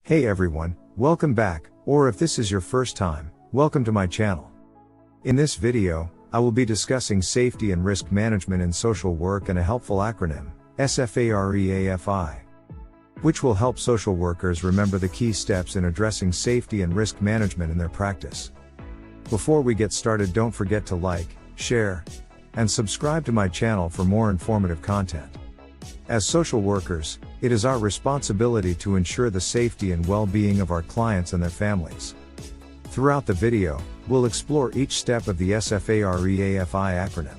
Hey everyone, welcome back, or if this is your first time, welcome to my channel. In this video, I will be discussing safety and risk management in social work and a helpful acronym, S.F.A.R.E.A.F.I, which will help social workers remember the key steps in addressing safety and risk management in their practice. Before we get started, don't forget to like, share, and subscribe to my channel for more informative content. As social workers, it is our responsibility to ensure the safety and well-being of our clients and their families. Throughout the video, we'll explore each step of the S.F.A.R.E.A.F.I acronym,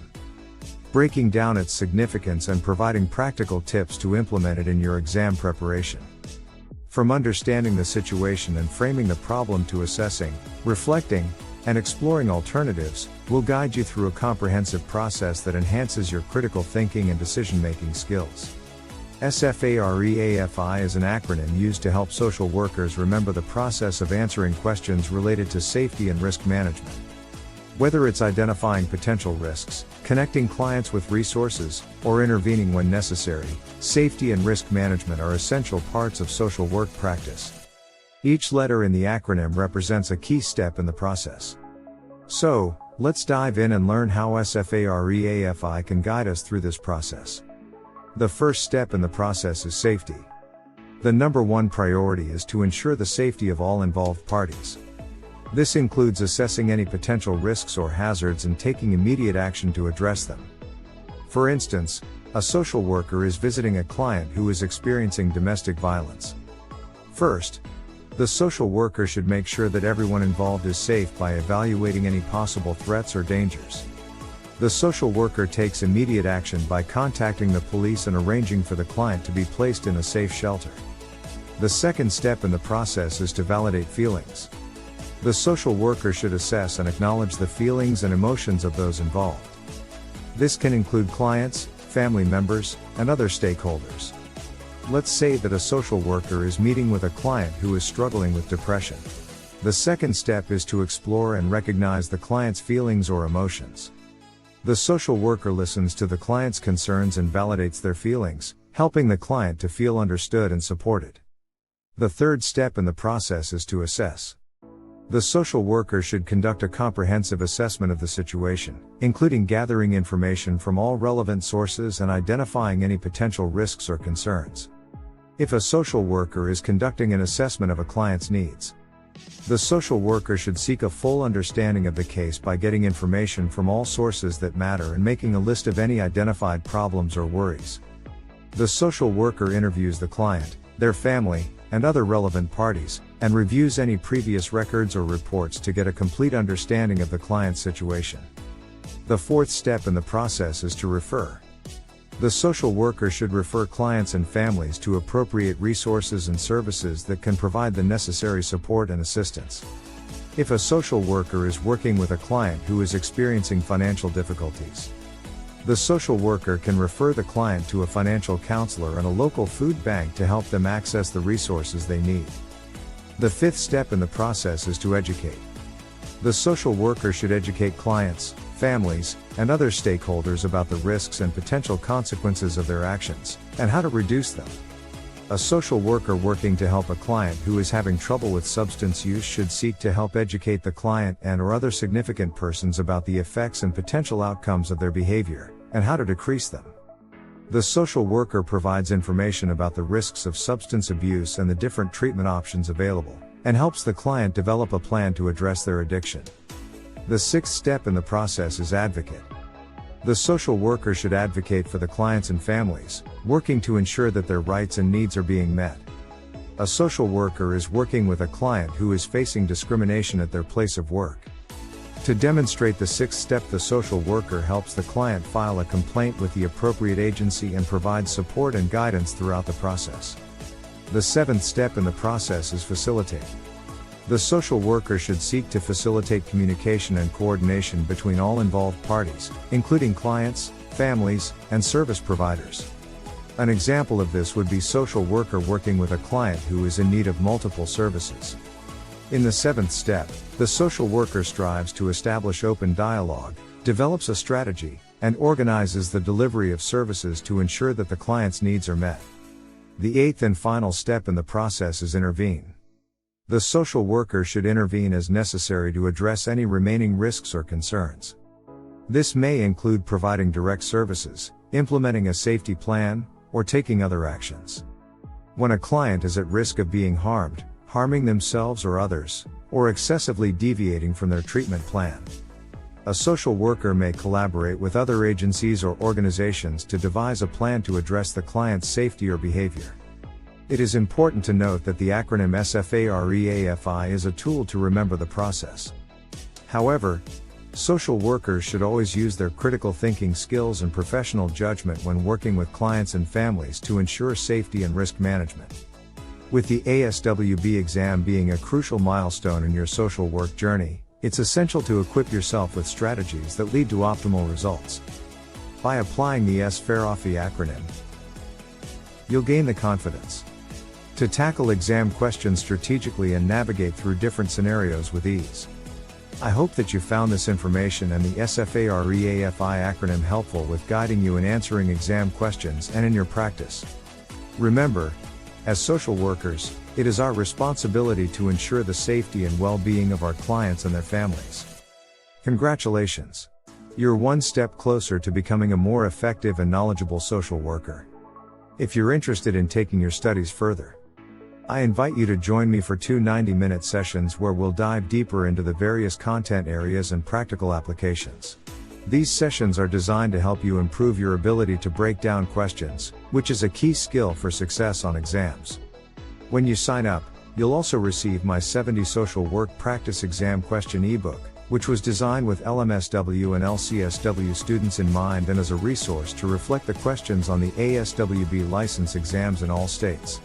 breaking down its significance and providing practical tips to implement it in your exam preparation. From understanding the situation and framing the problem to assessing, reflecting, and exploring alternatives, we'll guide you through a comprehensive process that enhances your critical thinking and decision-making skills. S.F.A.R.E.A.F.I is an acronym used to help social workers remember the process of answering questions related to safety and risk management. Whether it's identifying potential risks, connecting clients with resources, or intervening when necessary, safety and risk management are essential parts of social work practice. Each letter in the acronym represents a key step in the process. So, let's dive in and learn how S.F.A.R.E.A.F.I can guide us through this process. The first step in the process is safety. The number one priority is to ensure the safety of all involved parties. This includes assessing any potential risks or hazards and taking immediate action to address them. For instance, a social worker is visiting a client who is experiencing domestic violence. First, the social worker should make sure that everyone involved is safe by evaluating any possible threats or dangers. The social worker takes immediate action by contacting the police and arranging for the client to be placed in a safe shelter. The second step in the process is to validate feelings. The social worker should assess and acknowledge the feelings and emotions of those involved. This can include clients, family members, and other stakeholders. Let's say that a social worker is meeting with a client who is struggling with depression. The second step is to explore and recognize the client's feelings or emotions. The social worker listens to the client's concerns and validates their feelings, helping the client to feel understood and supported. The third step in the process is to assess. The social worker should conduct a comprehensive assessment of the situation, including gathering information from all relevant sources and identifying any potential risks or concerns. If a social worker is conducting an assessment of a client's needs, the social worker should seek a full understanding of the case by getting information from all sources that matter and making a list of any identified problems or worries. The social worker interviews the client, their family, and other relevant parties, and reviews any previous records or reports to get a complete understanding of the client's situation. The fourth step in the process is to refer. The social worker should refer clients and families to appropriate resources and services that can provide the necessary support and assistance. If a social worker is working with a client who is experiencing financial difficulties, the social worker can refer the client to a financial counselor and a local food bank to help them access the resources they need. The fifth step in the process is to educate. The social worker should educate clients, families, and other stakeholders about the risks and potential consequences of their actions, and how to reduce them. A social worker working to help a client who is having trouble with substance use should seek to help educate the client and/or other significant persons about the effects and potential outcomes of their behavior, and how to decrease them. The social worker provides information about the risks of substance abuse and the different treatment options available, and helps the client develop a plan to address their addiction. The sixth step in the process is advocate. The social worker should advocate for the clients and families, working to ensure that their rights and needs are being met. A social worker is working with a client who is facing discrimination at their place of work. To demonstrate the sixth step, the social worker helps the client file a complaint with the appropriate agency and provides support and guidance throughout the process. The seventh step in the process is facilitate. The social worker should seek to facilitate communication and coordination between all involved parties, including clients, families, and service providers. An example of this would be social worker working with a client who is in need of multiple services. In the seventh step, the social worker strives to establish open dialogue, develops a strategy, and organizes the delivery of services to ensure that the client's needs are met. The eighth and final step in the process is intervene. The social worker should intervene as necessary to address any remaining risks or concerns. This may include providing direct services, implementing a safety plan, or taking other actions. When a client is at risk of being harmed, harming themselves or others, or excessively deviating from their treatment plan, a social worker may collaborate with other agencies or organizations to devise a plan to address the client's safety or behavior. It is important to note that the acronym SFAREAFI is a tool to remember the process. However, social workers should always use their critical thinking skills and professional judgment when working with clients and families to ensure safety and risk management. With the ASWB exam being a crucial milestone in your social work journey, it's essential to equip yourself with strategies that lead to optimal results. By applying the S.F.A.R.E.A.F.I acronym, you'll gain the confidence to tackle exam questions strategically and navigate through different scenarios with ease. I hope that you found this information and the SFAREAFI acronym helpful with guiding you in answering exam questions and in your practice. Remember, as social workers, it is our responsibility to ensure the safety and well-being of our clients and their families. Congratulations! You're one step closer to becoming a more effective and knowledgeable social worker. If you're interested in taking your studies further, I invite you to join me for 2 90-minute sessions where we'll dive deeper into the various content areas and practical applications. These sessions are designed to help you improve your ability to break down questions, which is a key skill for success on exams. When you sign up, you'll also receive my 70 Social Work Practice Exam Question ebook, which was designed with LMSW and LCSW students in mind and as a resource to reflect the questions on the ASWB license exams in all states.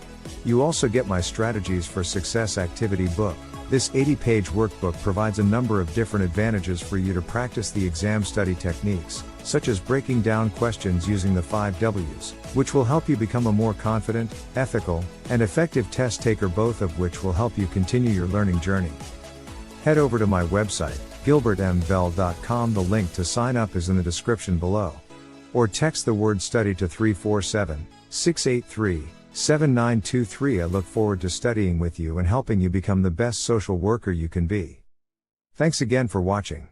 You also get my Strategies for Success activity book. This 80-page workbook provides a number of different advantages for you to practice the exam study techniques, such as breaking down questions using the 5 W's, which will help you become a more confident, ethical, and effective test taker, both of which will help you continue your learning journey. Head over to my website, gilbertmbell.com. The link to sign up is in the description below. Or text the word study to 347-683-7923. I look forward to studying with you and helping you become the best social worker you can be. Thanks again for watching.